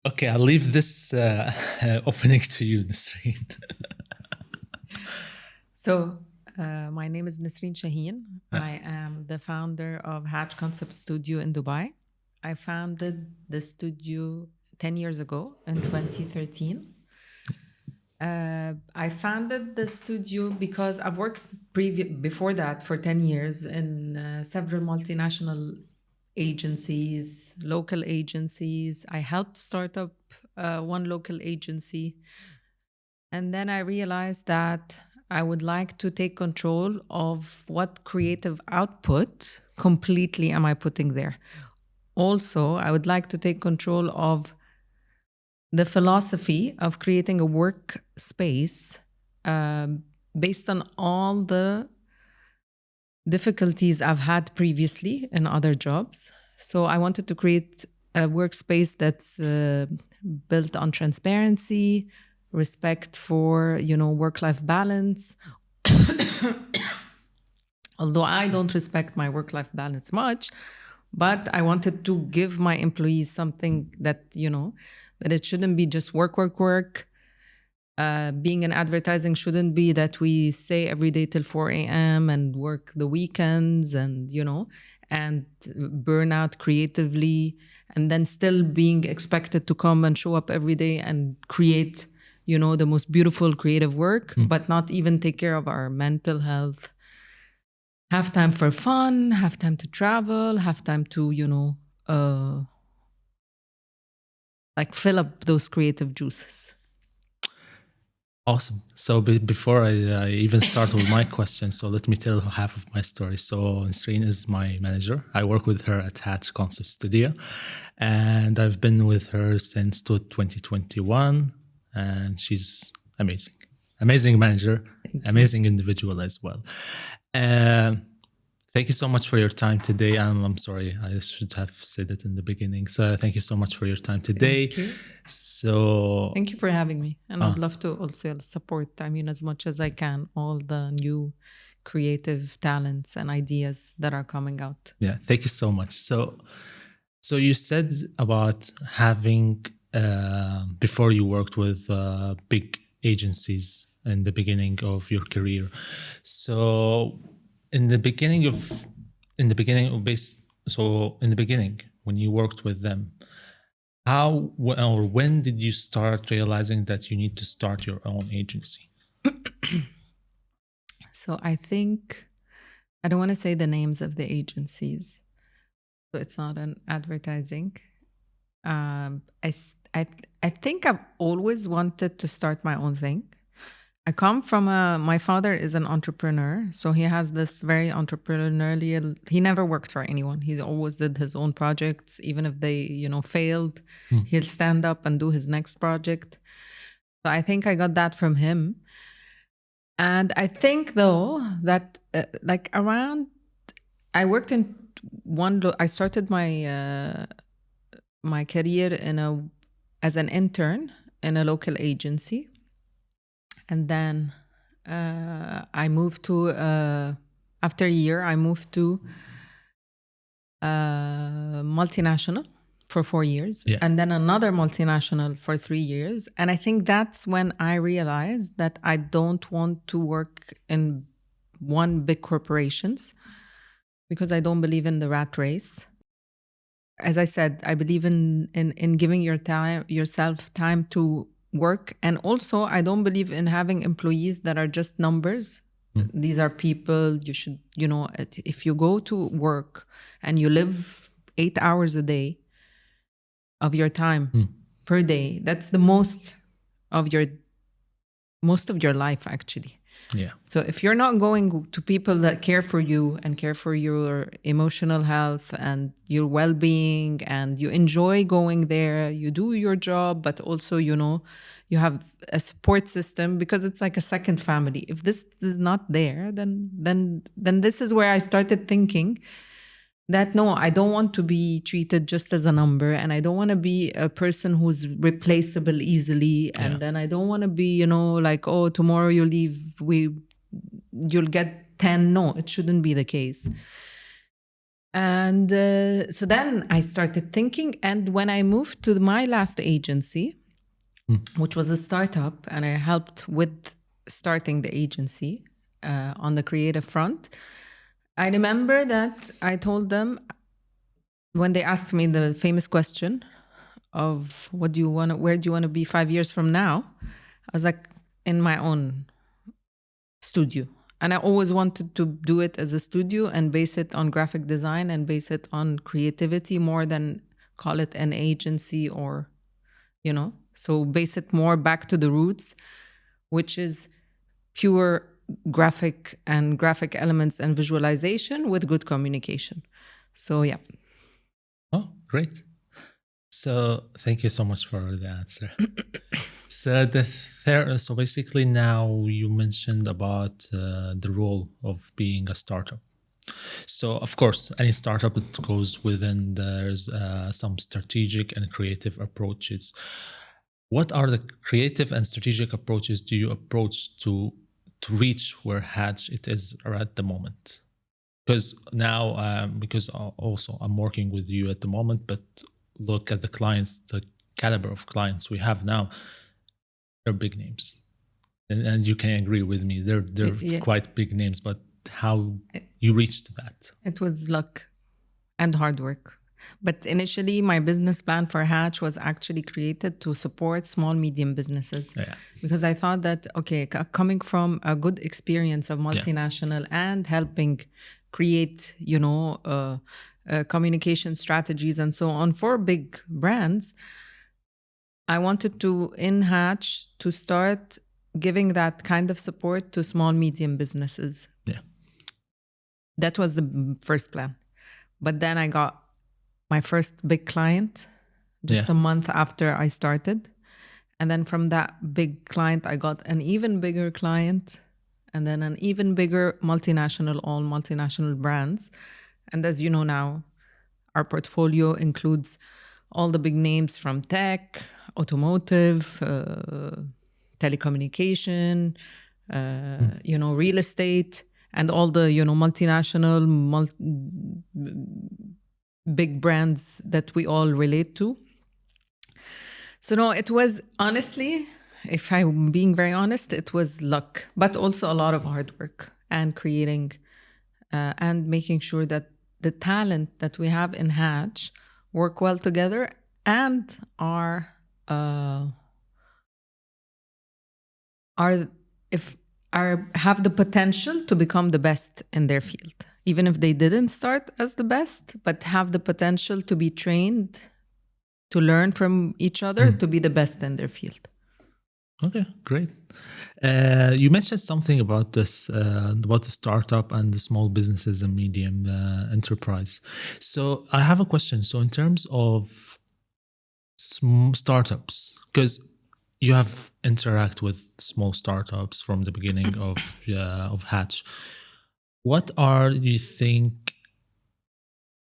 Okay, I'll leave this opening to you, Nisreen. So, my name is Nisreen Shahin. I am the founder of Hatch Concept Studio in Dubai. I founded the studio 10 years ago in 2013. I founded the studio because I've worked before that for 10 years in several multinational agencies, local agencies. I helped start up one local agency. And then I realized that I would like to take control of what creative output completely am I putting there. Also, I would like to take control of the philosophy of creating a workspace based on all the difficulties I've had previously in other jobs. So I wanted to create a workspace that's built on transparency, respect for, work-life balance. Although I don't respect my work-life balance much, but I wanted to give my employees something that, that it shouldn't be just work, work, work. Being in advertising shouldn't be that we stay every day till 4 a.m. and work the weekends and, and burn out creatively, and then still being expected to come and show up every day and create, the most beautiful creative work, but not even take care of our mental health. Have time for fun, have time to travel, have time to, like fill up those creative juices. Awesome. So before I even start with my question, so let me tell half of my story. So Nisreen is my manager. I work with her at Hatch Concept Studio, and I've been with her since 2021, and she's amazing. Amazing manager, amazing individual as well. Thank you so much for your time today. I'm sorry, I should have said it in the beginning. So thank you so much for your time today. Thank you. So thank you for having me. And I'd love to also support, as much as I can, all the new creative talents and ideas that are coming out. Yeah, thank you so much. So you said about having, before you worked with big agencies in the beginning of your career. So in the beginning, when you worked with them, how or when did you start realizing that you need to start your own agency? So I think, I don't want to say the names of the agencies, so it's not an advertising. I think I've always wanted to start my own thing. I come from my father is an entrepreneur, so he has this very entrepreneurial, he never worked for anyone. He always did his own projects, even if they, failed, he'll stand up and do his next project. So I think I got that from him. And I think though that I worked in I started my my career as an intern in a local agency. And then I moved to, after a year, I moved to multinational for 4 years. Yeah. And then another multinational for 3 years. And I think that's when I realized that I don't want to work in one big corporations, because I don't believe in the rat race. As I said, I believe in giving yourself time to work. And also, I don't believe in having employees that are just numbers. These are people. You should, if you go to work and you live 8 hours a day of your time per day, that's the most of your life, actually. Yeah. So if you're not going to people that care for you and care for your emotional health and your well-being, and you enjoy going there, you do your job, but also, you have a support system, because it's like a second family. If this is not there, then this is where I started thinking that, no, I don't want to be treated just as a number, and I don't want to be a person who's replaceable easily. And then I don't want to be, like, oh, tomorrow you leave, you'll get 10. No, it shouldn't be the case. And so then I started thinking. And when I moved to my last agency, which was a startup, and I helped with starting the agency on the creative front, I remember that I told them, when they asked me the famous question of what do you want to, where do you want to be 5 years from now? I was like, in my own studio. And I always wanted to do it as a studio and base it on graphic design and base it on creativity more than call it an agency or, so base it more back to the roots, which is pure graphic and graphic elements and visualization with good communication. So, yeah. Oh, great. So thank you so much for the answer. So basically now you mentioned about the role of being a startup. So of course, any startup, it goes within, there's some strategic and creative approaches. What are the creative and strategic approaches do you approach to reach where Hatch it is at the moment? Because now, because also I'm working with you at the moment, but look at the clients, the caliber of clients we have now, they're big names. And you can agree with me, they're quite big names, but how you reached that? It was luck and hard work. But initially, my business plan for Hatch was actually created to support small, medium businesses. Yeah. Because I thought that, okay, coming from a good experience of multinational and helping create, communication strategies and so on for big brands, I wanted to, in Hatch, to start giving that kind of support to small, medium businesses. Yeah. That was the first plan. But then I got my first big client just a month after I started. And then from that big client, I got an even bigger client, and then an even bigger multinational, all multinational brands. And as you know now, our portfolio includes all the big names from tech, automotive, telecommunication, real estate, and all the, multinational, big brands that we all relate to. So no, it was, honestly, if I'm being very honest, it was luck, but also a lot of hard work and creating and making sure that the talent that we have in Hatch work well together and have the potential to become the best in their field, even if they didn't start as the best, but have the potential to be trained, to learn from each other, to be the best in their field. Okay, great. You mentioned something about this, about the startup and the small businesses and medium enterprise. So I have a question. So in terms of startups, because you have interact with small startups from the beginning of Hatch, what are you think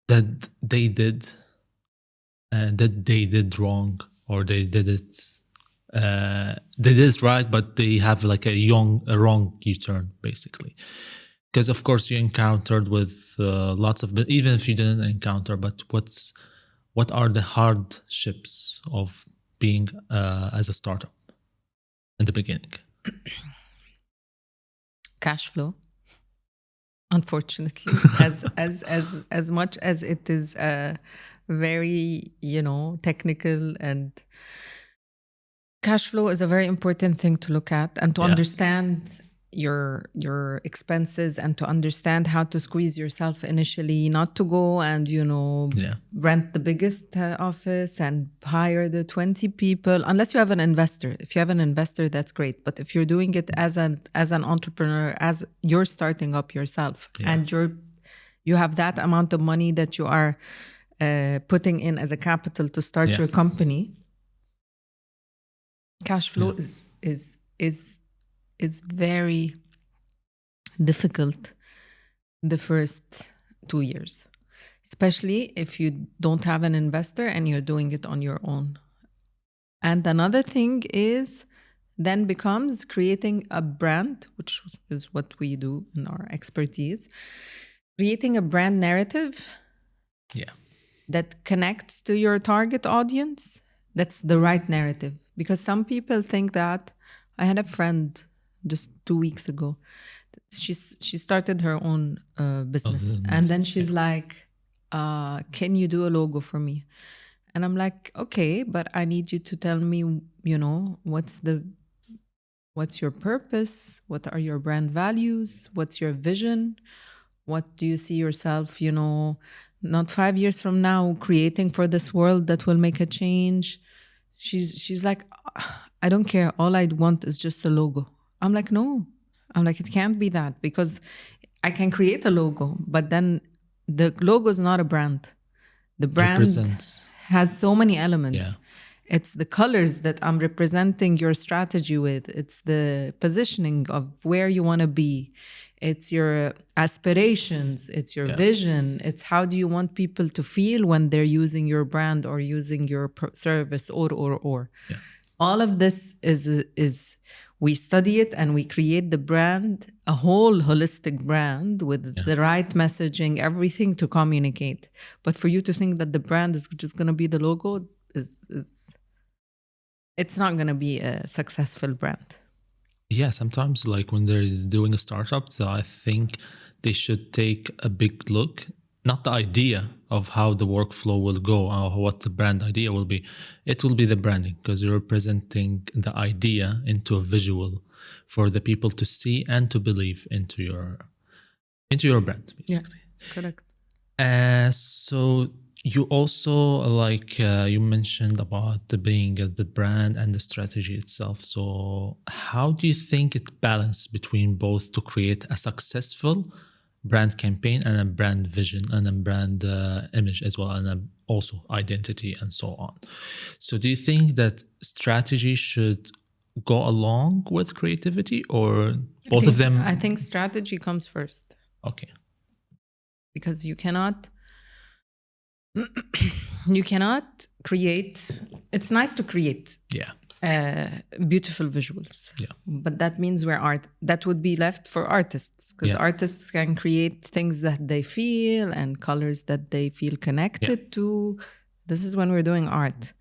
that they did wrong, or they did it right, but they have like a wrong U-turn, basically? Because of course you encountered with lots of, even if you didn't encounter, but what are the hardships of being as a startup in the beginning? Cash flow, unfortunately, as much as it is very, technical, and cash flow is a very important thing to look at and to understand your expenses and to understand how to squeeze yourself initially, not to go and rent the biggest office and hire the 20 people, unless you have an investor. If you have an investor, that's great. But if you're doing it as an entrepreneur, as you're starting up yourself, and you have that amount of money that you are putting in as a capital to start your company, cash flow is very difficult the first 2 years, especially if you don't have an investor and you're doing it on your own. And another thing is then becomes creating a brand, which is what we do in our expertise, creating a brand narrative Yeah. that connects to your target audience, that's the right narrative. Because some people think that. I had a friend just 2 weeks ago. She started her own business, and then she's like, "Can you do a logo for me?" And I'm like, "Okay, but I need you to tell me, what's your purpose? What are your brand values? What's your vision? What do you see yourself, not 5 years from now creating for this world that will make a change?" She's like, "I don't care. All I want is just a logo." I'm like, "No." I'm like, "It can't be that, because I can create a logo, but then the logo is not a brand. The brand Represents. has so many elements. Yeah. It's the colors that I'm representing your strategy with. It's the positioning of where you want to be. It's your aspirations. It's your vision. It's how do you want people to feel when they're using your brand or using your service or. Yeah. All of this is we study it and we create the brand, a whole holistic brand with the right messaging, everything to communicate. But for you to think that the brand is just going to be the logo is it's not going to be a successful brand. Yeah, sometimes like when they're doing a startup, so I think they should take a big look, not the idea of how the workflow will go or what the brand idea will be. It will be the branding, because you're presenting the idea into a visual for the people to see and to believe into your brand, basically. Yeah, correct. So you also you mentioned about being the brand and the strategy itself. So how do you think it balance between both to create a successful brand campaign and a brand vision and a brand image as well, and also identity and so on? So do you think that strategy should go along with creativity, or both of them? I think strategy comes first. Okay. Because you cannot create. It's nice to create beautiful visuals, but that means that would be left for artists, because artists can create things that they feel and colors that they feel connected to. This is when we're doing art.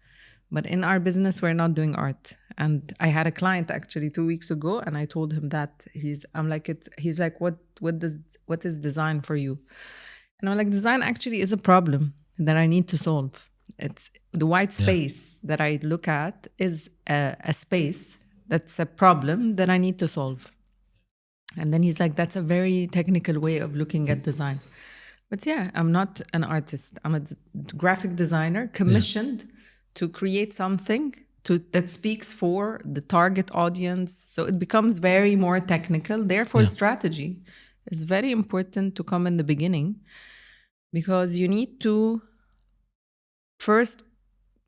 But in our business, we're not doing art. And I had a client actually 2 weeks ago, and I told him that he's like, what is design for you? And I'm like, design actually is a problem that I need to solve. It's the white space that I look at is a space that's a problem that I need to solve. And then he's like, that's a very technical way of looking at design. But yeah, I'm not an artist. I'm a graphic designer commissioned to create something that speaks for the target audience. So it becomes very more technical. Therefore, strategy is very important to come in the beginning, because you need to first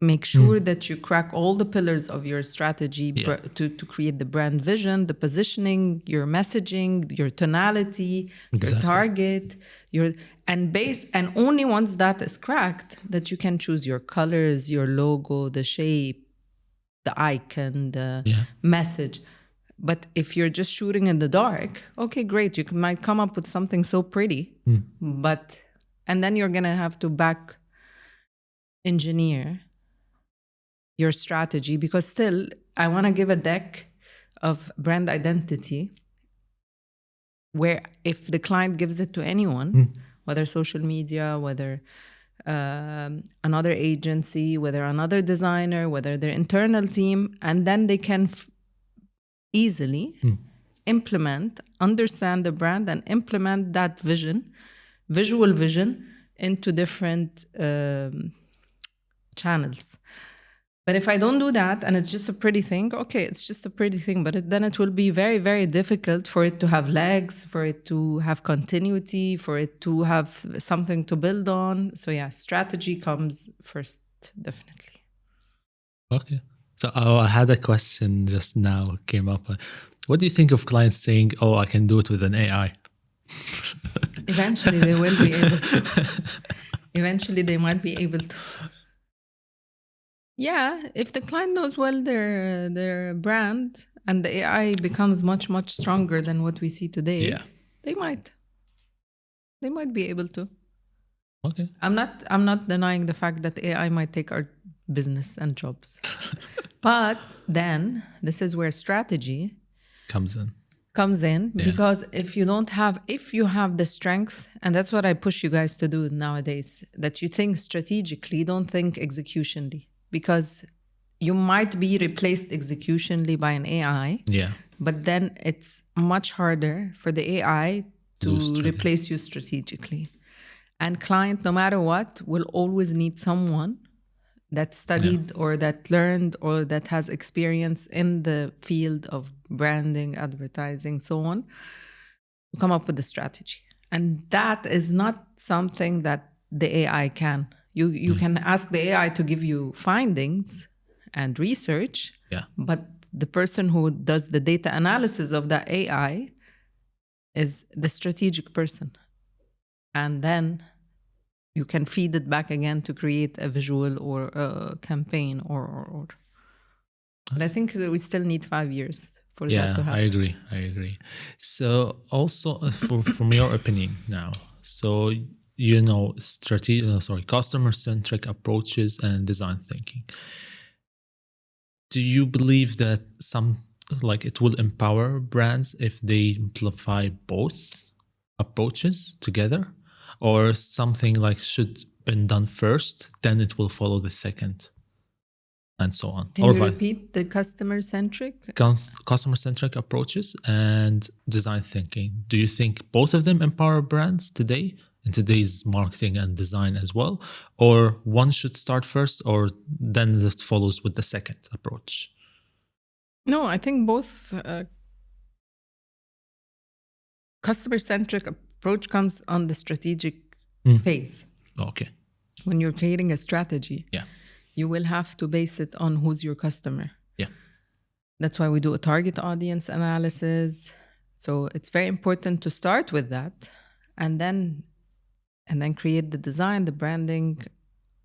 make sure that you crack all the pillars of your strategy to create the brand vision, the positioning, your messaging, your tonality, your target, and only once that is cracked that you can choose your colors, your logo, the shape, the icon, the message. But if you're just shooting in the dark, okay, great, you might come up with something so pretty, and then you're gonna have to back engineer your strategy, because still I want to give a deck of brand identity where if the client gives it to anyone, whether social media, whether another agency, whether another designer, whether their internal team, and then they can easily implement, understand the brand and implement that visual vision into different channels. But if I don't do that and it's just a pretty thing, okay, it's just a pretty thing, but then it will be very, very difficult for it to have legs, for it to have continuity, for it to have something to build on. So yeah, strategy comes first, definitely. Okay. So I had a question just now came up. What do you think of clients saying, "Oh, I can do it with an AI"? Eventually they will be able to. Eventually they might be able to. Yeah, if the client knows well their brand and the AI becomes much, much stronger than what we see today, they might be able to. Okay. I'm not denying the fact that AI might take our business and jobs. But then this is where strategy Comes in. comes in, Yeah. because if you have the strength, and that's what I push you guys to do nowadays, that you think strategically, don't think executionally, because you might be replaced executionally by an AI, Yeah. but then it's much harder for the AI Do to strategy. replace you strategically. And client, no matter what, will always need someone that studied or that learned or that has experience in the field of branding, advertising, so on, to come up with a strategy. And that is not something that the AI can. You can ask the AI to give you findings and research, Yeah. but the person who does the data analysis of that AI is the strategic person. And then you can feed it back again to create a visual or a campaign or. But I think that we still need 5 years for that to Yeah, I happen. agree. So also from your opinion now, so you know, customer centric approaches and design thinking. Do you believe that it will empower brands if they amplify both approaches together, or something like should been done first, then it will follow the second, and so on? Can you repeat the customer centric? Customer centric approaches and design thinking. Do you think both of them empower brands today, in today's marketing and design as well, or one should start first, or then that follows with the second approach? No, I think both. Customer centric approach comes on the strategic phase. Okay. When you're creating a strategy, Yeah. you will have to base it on who's your customer. Yeah. That's why we do a target audience analysis. So it's very important to start with that, and then create the design, the branding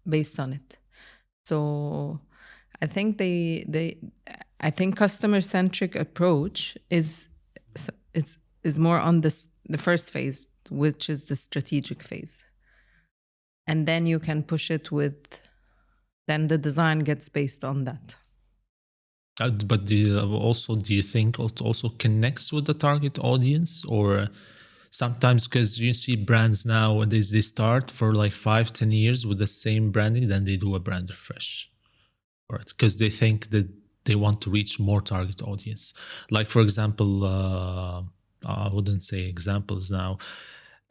based on it. So I think I think customer centric approach is more on the first phase, which is the strategic phase. And then you can push it then the design gets based on that. But do you think it also connects with the target audience, or sometimes, because you see brands nowadays, they start for like 5-10 years with the same branding, then they do a brand refresh, right? Because they think that they want to reach more target audience. Like, for example, I wouldn't say examples now.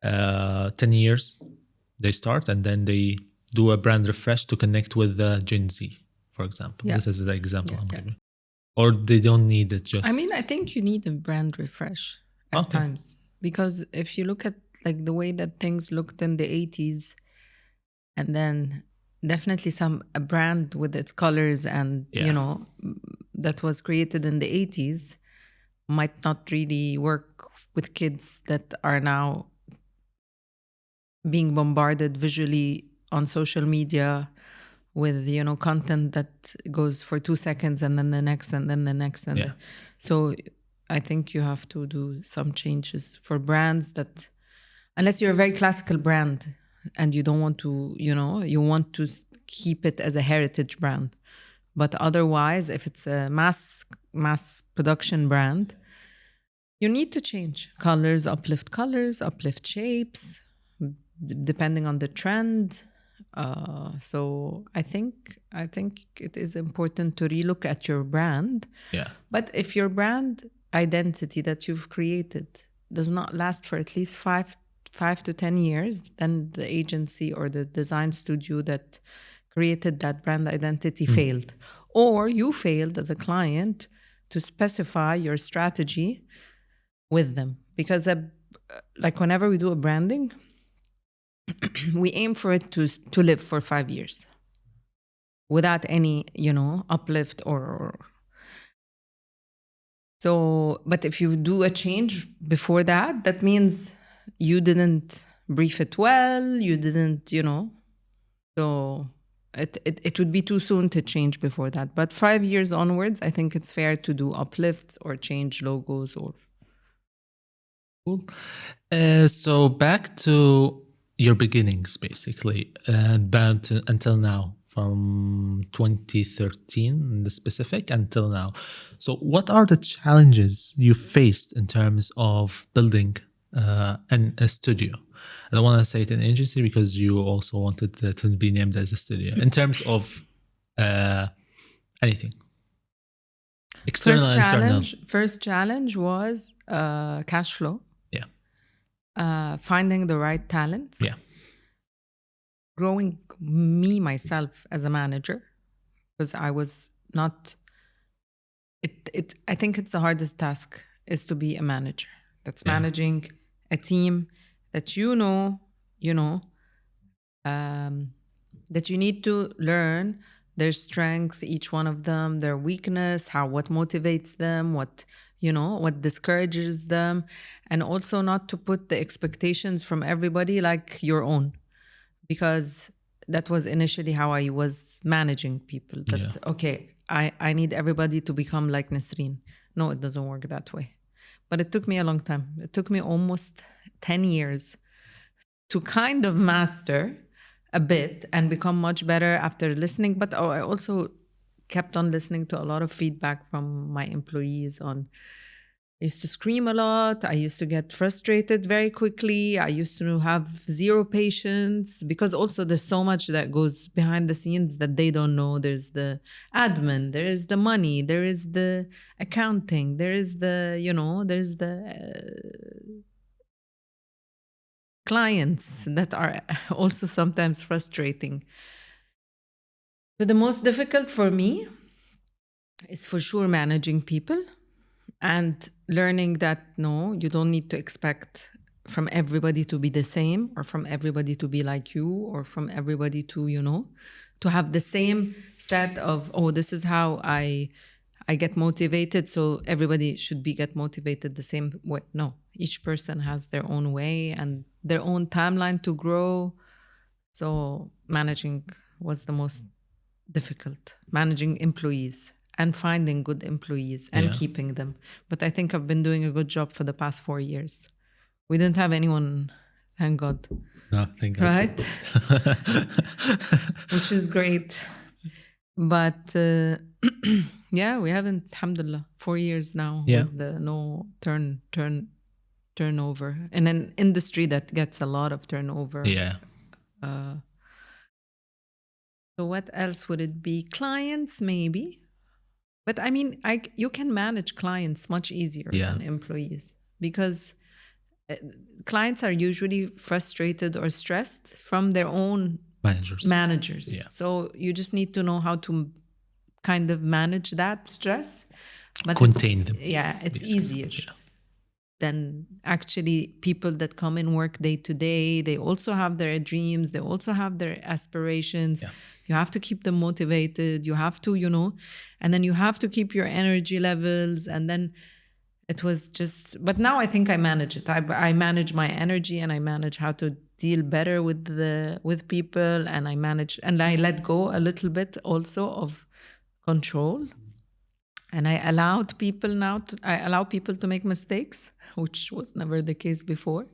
10 years they start, and then they do a brand refresh to connect with Gen Z, for example. Yeah. This is the example I'm Yeah. giving. Or they don't need it just. I mean, I think you need a brand refresh at times, because if you look at like the way that things looked in the 80s, and then definitely a brand with its colors and, that was created in the 80s might not really work with kids that are now being bombarded visually on social media with content that goes for 2 seconds and then the next and then the next so I think you have to do some changes for brands, that unless you're a very classical brand and you don't want to, you want to keep it as a heritage brand. But otherwise, if it's a mass production brand, you need to change colors, uplift shapes, depending on the trend. So I think it is important to relook at your brand. Yeah. But if your brand identity that you've created does not last for at least 5 to 10 years, then the agency or the design studio that created that brand identity failed. Or you failed as a client to specify your strategy with them. Because like whenever we do a branding, we aim for it to live for 5 years without any, uplift or. So, but if you do a change before that, that means you didn't brief it well, you didn't, so it would be too soon to change before that. But 5 years onwards, I think it's fair to do uplifts or change logos or. Cool. So back to your beginnings, basically, and until now, from 2013 in the specific until now. So, what are the challenges you faced in terms of building a studio? I don't want to say it an agency because you also wanted to be named as a studio. In terms of anything, external, internal. First challenge was cash flow. Yeah. Finding the right talents. Yeah. Growing myself as a manager, because I was not. I think it's the hardest task is to be a manager. That's managing a team that that you need to learn their strength, each one of them, their weakness, what motivates them, what discourages them, and also not to put the expectations from everybody like your own, because that was initially how I was managing people. That okay, I need everybody to become like Nisreen. No, it doesn't work that way. But it took me a long time. It took me almost 10 years to kind of master a bit and become much better after listening. But I also kept on listening to a lot of feedback from my employees on, I used to scream a lot. I used to get frustrated very quickly. I used to have zero patience, because also there's so much that goes behind the scenes that they don't know. There's the admin, there is the money, there is the accounting, there is there's the clients that are also sometimes frustrating. So the most difficult for me is for sure managing people and learning that no, you don't need to expect from everybody to be the same, or from everybody to be like you, or from everybody to to have the same set of, oh, this is how I get motivated, so everybody should get motivated the same way. No, each person has their own way and their own timeline to grow. So managing was the most difficult, managing employees and finding good employees and keeping them. But I think I've been doing a good job for the past 4 years. We didn't have anyone, thank God. No, thank God. Right? Which is great. But yeah, we haven't, alhamdulillah, 4 years now with the no turnover in an industry that gets a lot of turnover. Yeah. So what else would it be? Clients, maybe. But I mean, you can manage clients much easier than employees, because clients are usually frustrated or stressed from their own managers. Yeah. So you just need to know how to kind of manage that stress. But contain them. Yeah, it's easier than actually people that come and work day to day. They also have their dreams. They also have their aspirations. Yeah. You have to keep them motivated. You have to, and then you have to keep your energy levels. And then it was just, but now I think I manage it. I manage my energy, and I manage how to deal better with people, and I let go a little bit also of control. And I allow people to make mistakes, which was never the case before.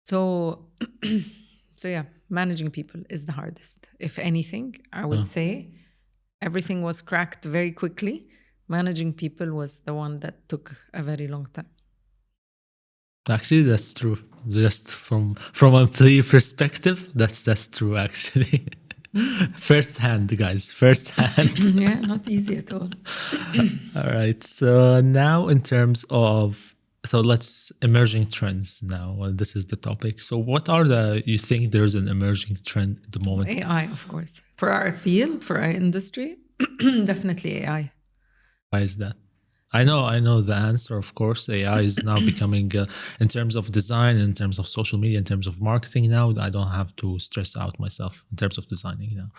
So, so yeah, managing people is the hardest. If anything, I would say everything was cracked very quickly. Managing people was the one that took a very long time. Actually, that's true. Just from a employee perspective, that's true, actually. First hand, guys. First hand. Yeah, not easy at all. All right. So now in terms of, let's emerging trends now. Well, this is the topic. So what are you think there's an emerging trend at the moment? AI, of course. For our field, for our industry, definitely AI. Why is that? I know the answer, of course. AI is now becoming, in terms of design, in terms of social media, in terms of marketing now, I don't have to stress out myself in terms of designing now.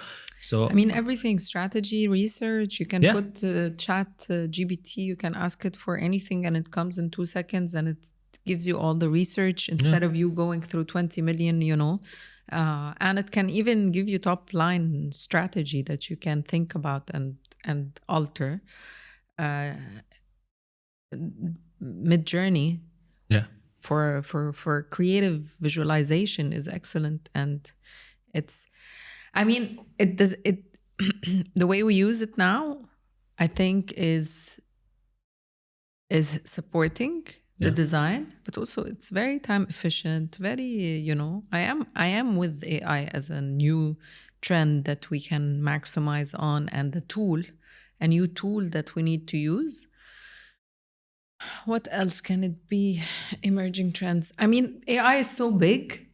So I mean, everything, strategy, research, you can put chat GPT, you can ask it for anything, and it comes in 2 seconds, and it gives you all the research instead of you going through 20 million, and it can even give you top line strategy that you can think about and alter. Mid-journey. Yeah. for creative visualization is excellent. And it's, I mean, it does it the way we use it now, I think is supporting the design, but also it's very time efficient, very, I am with AI as a new trend that we can maximize on, and a new tool that we need to use. What else can it be? Emerging trends. I mean, AI is so big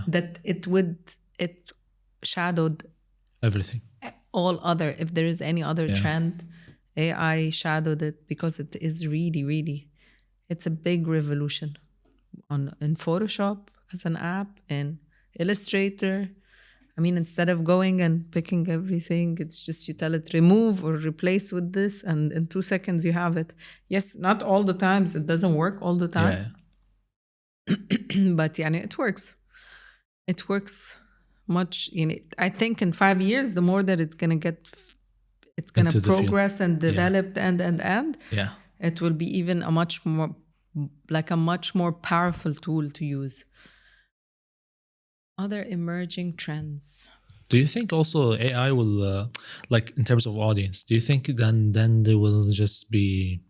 that it shadowed everything. All other, if there is any other trend, AI shadowed it, because it is really, really, it's a big revolution in Photoshop as an app, in Illustrator. I mean, instead of going and picking everything, it's just you tell it remove or replace with this, and in 2 seconds you have it. Yes, not all the times, it doesn't work all the time. But it works. It works much. I think in 5 years, the more that it's gonna progress and develop, and it will be even a much more powerful tool to use. Other emerging trends. Do you think also AI will, like in terms of audience, do you think then they will just be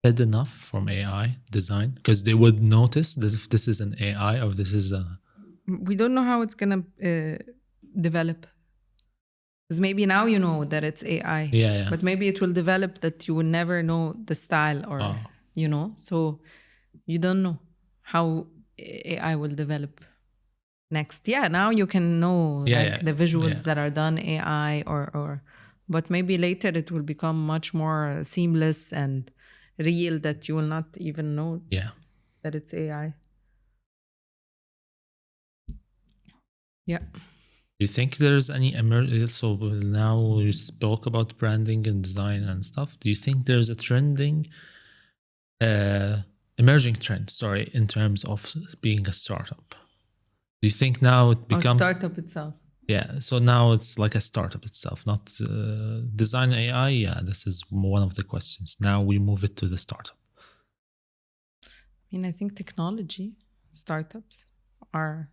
fed enough from AI design? Because they would notice that if this is an AI or this is a... We don't know how it's going to develop. Because maybe now you know that it's AI. But maybe it will develop that you will never know the style, or, so you don't know how AI will develop next. Now you can know the visuals that are done AI, or but maybe later it will become much more seamless and real, that you will not even know that it's AI. Do you think there's any so now we spoke about branding and design and stuff. Do you think there's a emerging trend, in terms of being a startup? Do you think now it becomes... startup itself? So now it's like a startup itself, not design AI. This is one of the questions. Now we move it to the startup. I think technology startups are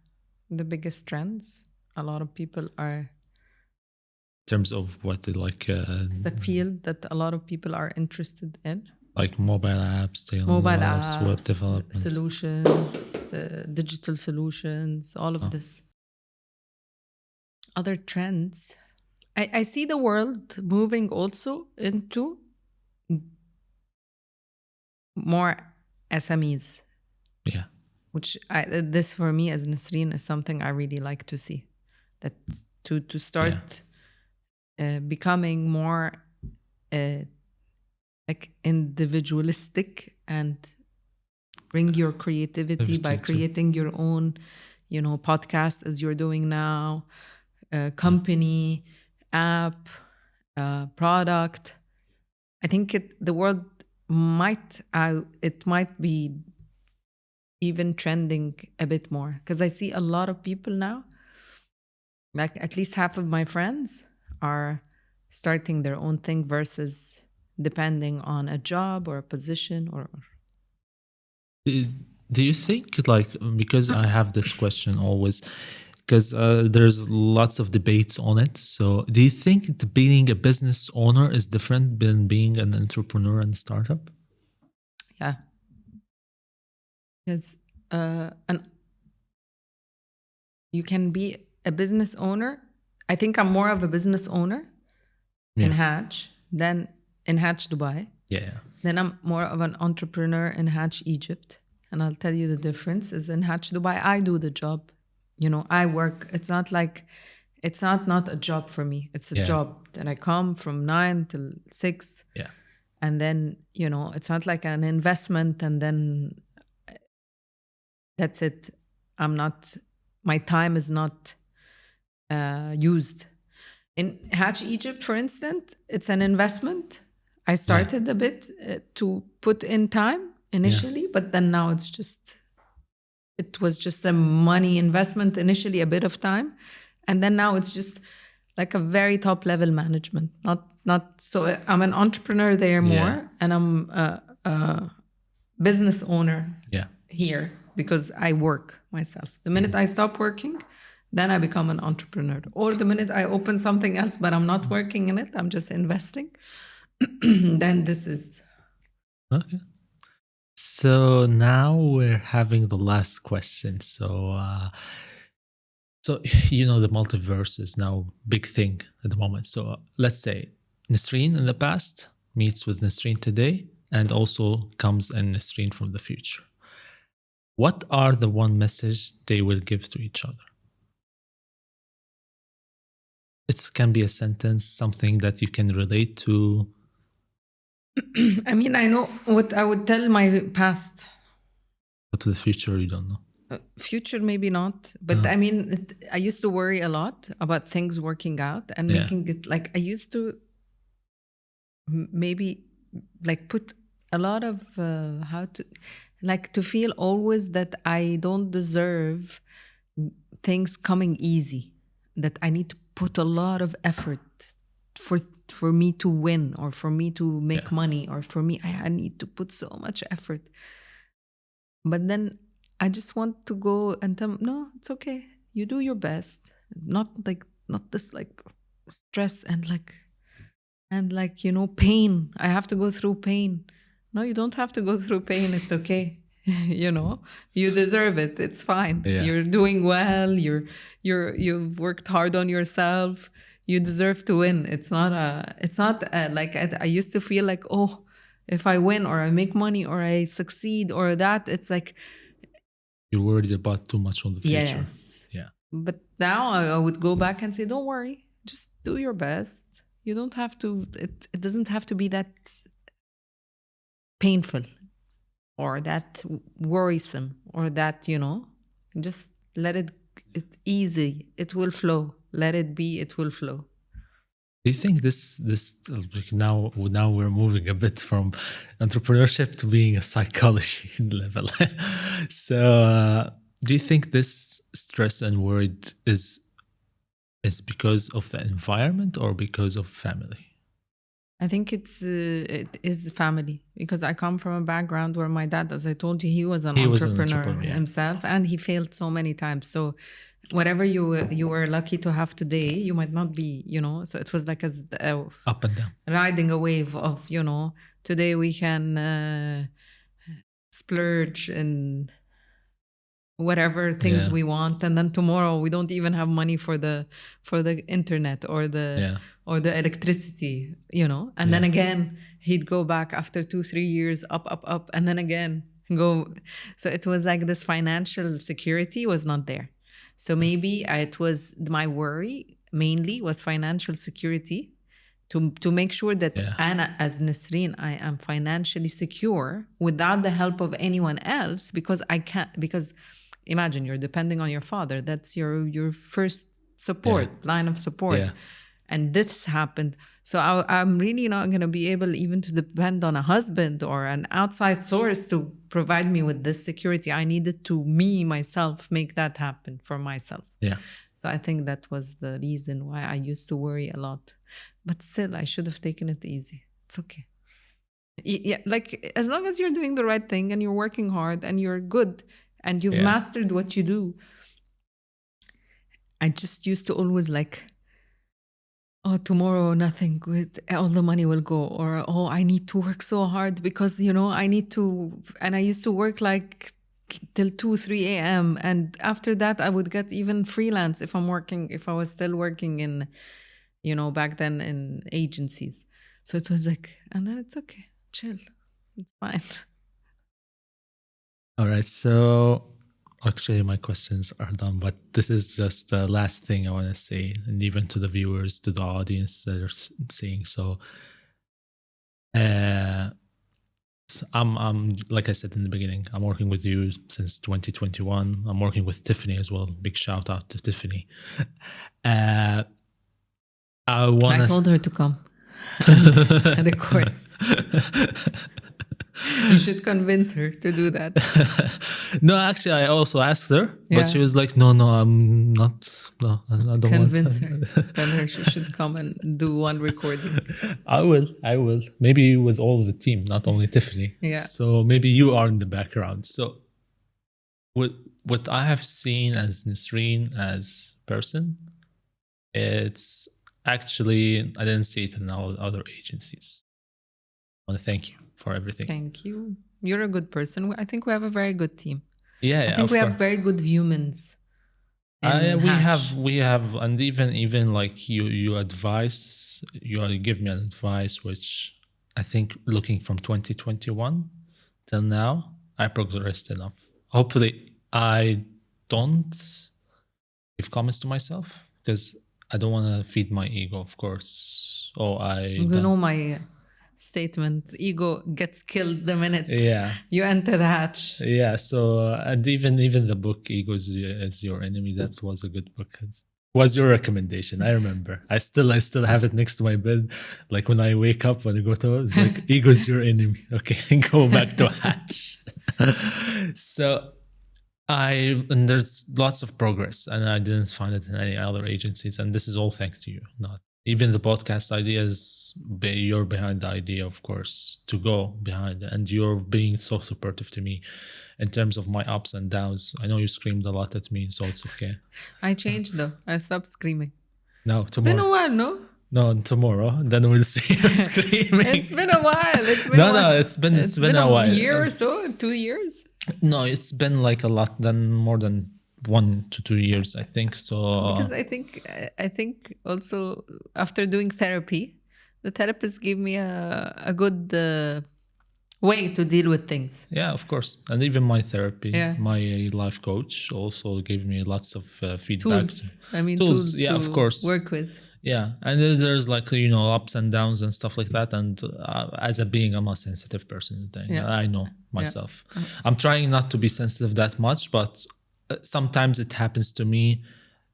the biggest trends. A lot of people are... In terms of what they like... the field that a lot of people are interested in. Like mobile apps, web development. Solutions, digital solutions, all of this. Other trends. I see the world moving also into more SMEs. Which this for me as Nisreen is something I really like to see. That to start becoming more like individualistic, and bring your creativity by creating your own, podcast as you're doing now, company, app, product. I think the world might be even trending a bit more, because I see a lot of people now, like at least half of my friends are starting their own thing versus depending on a job or a position. Or do you think, because I have this question always, because there's lots of debates on it, so do you think that being a business owner is different than being an entrepreneur and startup? Because you can be a business owner. I think I'm more of a business owner in Hatch than in Hatch Dubai. Then I'm more of an entrepreneur in Hatch Egypt. And I'll tell you the difference is in Hatch Dubai, I do the job. I work. It's not a job for me. It's a job that I come from 9 till 6. And then, it's not like an investment and then that's it. My time is not used. In Hatch Egypt, for instance, it's an investment. I started a bit to put in time initially, but then now it was just a money investment initially, a bit of time. And then now it's just like a very top level management. Not so I'm an entrepreneur there more, and I'm business owner Yeah. here because I work myself. The minute I stop working, then I become an entrepreneur. Or the minute I open something else, but I'm not working in it, I'm just investing, then this is... Okay. So now we're having the last question. So the multiverse is now big thing at the moment. So let's say Nisreen in the past meets with Nisreen today, and also comes in Nisreen from the future. What are the one message they will give to each other? It can be a sentence, something that you can relate to. I mean, I know what I would tell my past. But to the future, you don't know. Future, maybe not. But I mean, I used to worry a lot about things working out and making it like I used to maybe like put a lot of to feel always that I don't deserve things coming easy, that I need to put a lot of effort for me to win, or for me to make money, or for me I need to put so much effort. But then I just want to go and tell, no, it's okay. You do your best. Not this like stress and pain. I have to go through pain. No, you don't have to go through pain. It's okay. You deserve it. It's fine. Yeah. You're doing well. You've worked hard on yourself. You deserve to win. It's not like I used to feel like, oh, if I win or I make money or I succeed or that, it's like, you're worried about too much on the future. Yes. Yeah. But now I would go back and say, don't worry, just do your best. You don't have to, it doesn't have to be that painful or that worrisome or that, just let it easy. It will flow. Let it be, it will flow. Do you think this now we're moving a bit from entrepreneurship to being a psychology level? So do you think this stress and worry is because of the environment or because of family? I think it is family, because I come from a background where my dad, as I told you, he was an entrepreneur himself, and he failed so many times. So whatever you were lucky to have today, you might not be, so it was like up and down, riding a wave of, today we can splurge in whatever things we want, and then tomorrow we don't even have money for the internet or the electricity, and then again he'd go back after 2-3 years up, and then again go. So it was like this financial security was not there. So maybe it was my worry mainly was financial security, to make sure that Anna, as Nisreen, I am financially secure without the help of anyone else, because I can't, because imagine you're depending on your father. That's your first support, line of support. Yeah. And this happened. So I'm really not going to be able even to depend on a husband or an outside source to provide me with this security. I needed to, myself, make that happen for myself. Yeah. So I think that was the reason why I used to worry a lot. But still, I should have taken it easy. It's okay. Yeah, like as long as you're doing the right thing and you're working hard and you're good and you've mastered what you do. I just used to always oh, tomorrow nothing, all the money will go, or oh, I need to work so hard because I need to. And I used to work till 2-3 a.m. and after that I would get even freelance if I was still working in back then in agencies. So it was and then it's okay, chill, it's fine. All right, so actually my questions are done, but this is just the last thing I want to say, and even to the viewers, to the audience that are seeing. So I'm like I said in the beginning, I'm working with you since 2021. I'm working with Tiffany as well. Big shout out to Tiffany. I told her to come and record. You should convince her to do that. No, actually, I also asked her, but Yeah. she was like, "No, I'm not. No, I don't Convince want." her. Tell her she should come and do one recording. I will. Maybe with all the team, not only Tiffany. Yeah. So maybe you are in the background. So what I have seen as Nisreen as person, it's actually I didn't see it in all other agencies. I want to thank you for everything. Thank you. You're a good person. I think we have a very good team. Yeah, I think we have very good humans. We have, and even like you advise, you give me an advice, which I think looking from 2021 till now, I progressed enough. Hopefully, I don't give comments to myself because I don't want to feed my ego, of course. You know my statement: ego gets killed the minute you enter the hatch. Yeah. So and even the book "Ego is Your Enemy," that was a good book. It was your recommendation. I remember. I still have it next to my bed. Like when I wake up, when I go to it's like "Ego is Your Enemy." Okay, go back to hatch. So and there's lots of progress, and I didn't find it in any other agencies, and this is all thanks to you. Not even the podcast ideas, you're behind the idea, of course, to go behind, and you're being so supportive to me in terms of my ups and downs. I know you screamed a lot at me, so it's okay. I changed though. I stopped screaming. No, tomorrow. It's been a while, no? No, tomorrow. Then we'll see you screaming. It's been a while. It's been a while. A year or so, 2 years. No, it's been like a lot. More than 1 to 2 years, I think. So because I think also after doing therapy, the therapist gave me a good way to deal with things. Yeah, of course. And even my therapy, my life coach also gave me lots of feedback. Tools. Yeah, of course. Work with. Yeah, and there's like ups and downs and stuff like that. And as a being, I'm a sensitive person. I know myself. Yeah. I'm trying not to be sensitive that much, but sometimes it happens to me.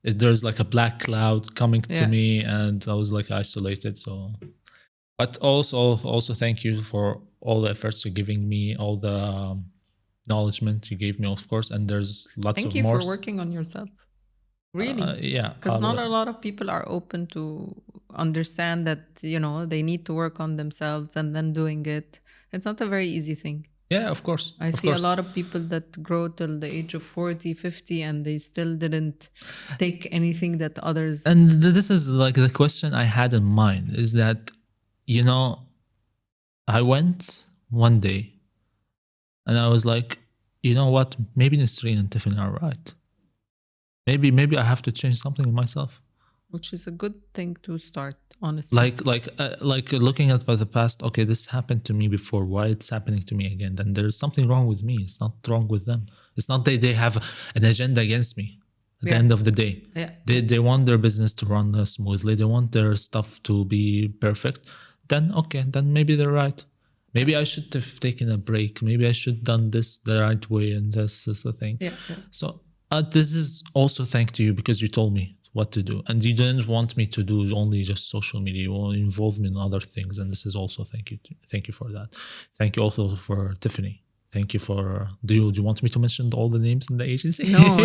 There's like a black cloud coming to me, and I was like isolated. So, but also thank you for all the efforts you're giving me, all the acknowledgement you gave me, of course. And there's lots thank of more. Thank you for working on yourself. Really? Yeah. Because not a lot of people are open to understand that, they need to work on themselves and then doing it. It's not a very easy thing. Yeah, of course. I see a lot of people that grow till the age of 40, 50, and they still didn't take anything that others... And this is like the question I had in mind is that, I went one day and I was like, you know what? Maybe Nisreen and Tiffany are right. Maybe I have to change something in myself, which is a good thing to start, honestly. Like looking at by the past. Okay, this happened to me before. Why it's happening to me again? Then there's something wrong with me. It's not wrong with them. It's not they have an agenda against me. At the end of the day, they want their business to run smoothly. They want their stuff to be perfect. Then maybe they're right. Maybe I should have taken a break. Maybe I should have done this the right way, and this is the thing. So. This is also thanks to you because you told me what to do, and you didn't want me to do only just social media. You want to involve me in other things, and this is also thank you for that. Thank you also for Tiffany. Thank you for. Do you want me to mention all the names in the agency? No.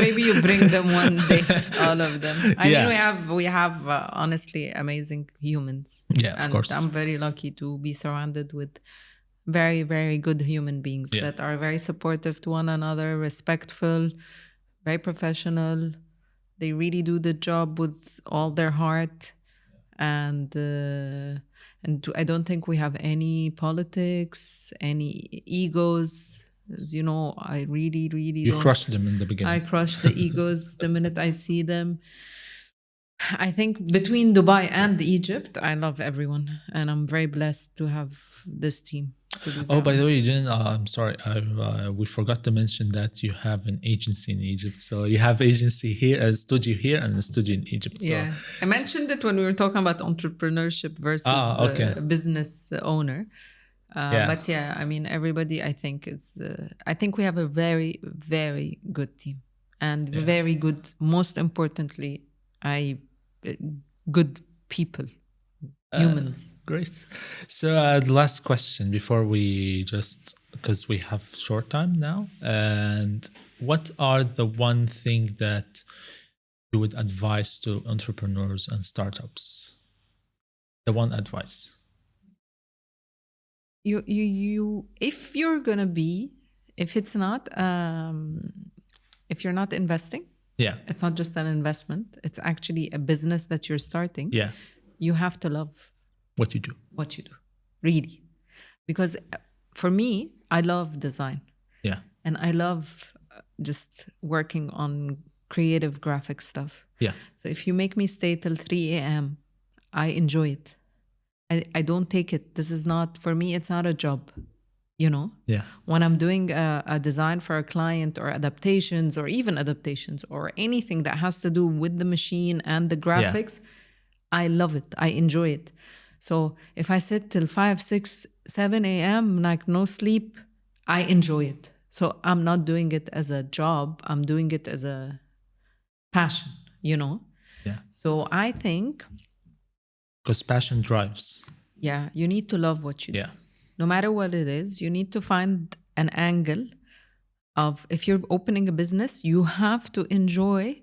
Maybe you bring them one day, all of them. I think we have honestly amazing humans. Yeah, of course. I'm very lucky to be surrounded with very, very good human beings that are very supportive to one another, respectful, very professional. They really do the job with all their heart. And I don't think we have any politics, any egos. As you know, I really You crushed them in the beginning. I crush the egos the minute I see them. I think between Dubai and Egypt, I love everyone. And I'm very blessed to have this team. By the way, Jen, I'm sorry, we forgot to mention that you have an agency in Egypt. So you have agency here, a studio here, and a studio in Egypt. So. Yeah, I mentioned it when we were talking about entrepreneurship versus business owner. But I mean, everybody, I think I think we have a very, very good team, and very good. Most importantly, good people. humans. Great. So the last question before we because we have short time now, and what are the one thing that you would advise to entrepreneurs and startups? The one advice. If you're gonna be, if it's not, if you're not investing, Yeah. it's not just an investment, it's actually a business that you're starting. Yeah. You have to love What you do. Really. Because for me, I love design. Yeah. And I love just working on creative graphic stuff. Yeah. So if you make me stay till 3 a.m., I enjoy it. I don't take it. This is not, for me, it's not a job, you know? Yeah. When I'm doing a design for a client or adaptations or anything that has to do with the machine and the graphics, I love it. I enjoy it. So if I sit till 5, 6, 7 a.m., like no sleep, I enjoy it. So I'm not doing it as a job. I'm doing it as a passion, you know? Yeah. So I think... Because passion drives. Yeah, you need to love what you do. Yeah. No matter what it is, you need to find an angle of, if you're opening a business, you have to enjoy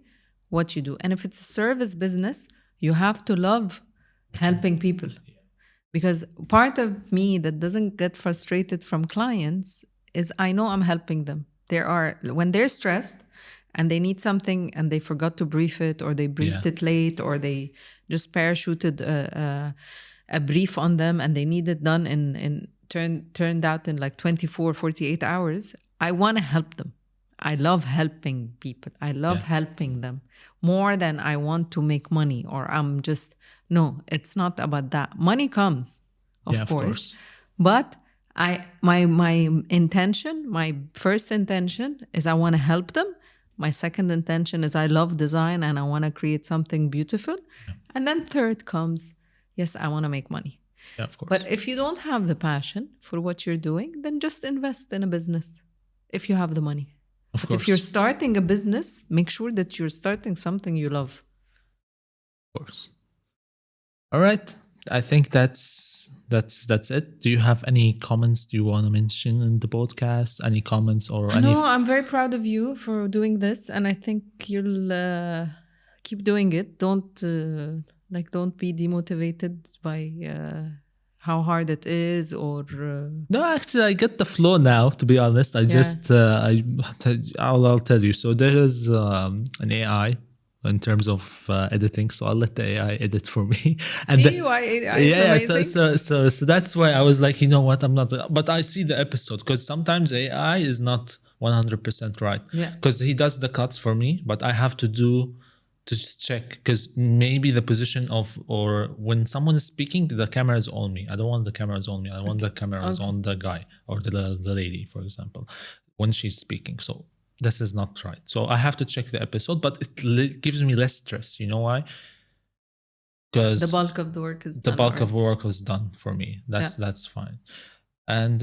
what you do. And if it's a service business, you have to love helping people. Because part of me that doesn't get frustrated from clients is I know I'm helping them. When they're stressed and they need something and they forgot to brief it, or they briefed it late, or they just parachuted a brief on them and they need it done turned out in like 24, 48 hours, I want to help them. I love helping people. I love helping them more than I want to make money, or no, it's not about that. Money comes, of course. But my intention, my first intention is I want to help them. My second intention is I love design and I want to create something beautiful. Yeah. And then third comes, yes, I want to make money. Yeah, of course. But if you don't have the passion for what you're doing, then just invest in a business if you have the money. But if you're starting a business, make sure that you're starting something you love. Of course. All right. I think that's it. Do you have any comments you want to mention in the podcast? Any comments or any? No, I'm very proud of you for doing this, and I think you'll keep doing it. Don't be demotivated by how hard it is, or No, actually, I get the flow now. To be honest, I'll tell you. So there is an AI in terms of editing, so I'll let the AI edit for me. And so that's why I was like, you know what, I'm not. But I see the episode, because sometimes AI is not 100% right. Yeah. Because he does the cuts for me, but I have to just check, because maybe the position or when someone is speaking, the camera is on me. I don't want the cameras on me. I want the cameras on the guy or the lady, for example, when she's speaking. So this is not right. So I have to check the episode, but it gives me less stress. You know why? Because the bulk of the work is done. The bulk of work was done for me. That's fine. And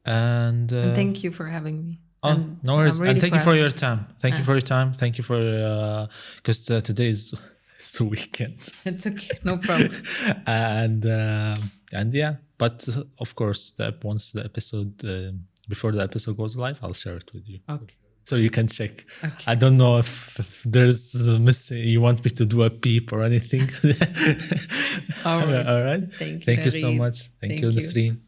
and thank you for having me. Oh, no worries. Really, and thank you for your time. Thank you for your time. Thank you for because today is the weekend. It's okay, no problem. and yeah, but of course, once the episode. Before the episode goes live, I'll share it with you. Okay. So you can check. Okay. I don't know if there's missing. You want me to do a peep or anything? All right. All right. Thank you. Thank you so much. Thank you, Nisreen.